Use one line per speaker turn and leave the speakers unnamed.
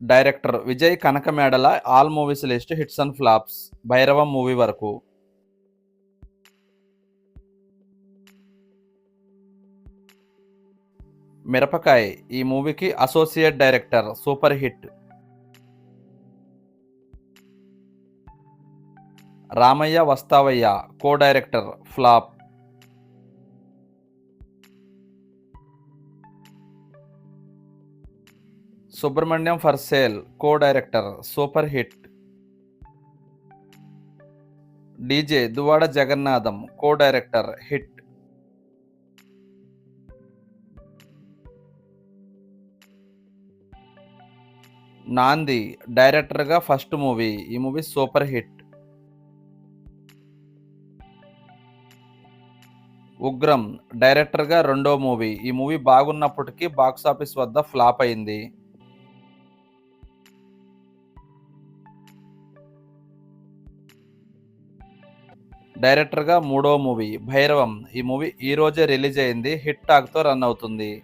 Director Vijay Kanakamedala. All movies list hits and flops. Bhairavam movie వరకు. మిరపకాయ్ ఈ మూవీకి associate director. Super hit. Ramayya Vasthavayya co director. Flop. Subramanyam for sale co director. Super hit. DJ Duvvada Jagannadham co director. Hit. Naandhi డైరెక్టర్గా first movie. ఈ movie super hit. Ugram డైరెక్టర్గా రెండో movie. ఈ movie బాగున్నప్పటికీ box office వద్ద ఫ్లాప్ అయింది. డైరెక్టర్గా మూడో మూవీ. భైరవం ఈ మూవీ ఈ రోజే రిలీజ్ అయింది. హిట్ టాక్తో రన్ అవుతుంది.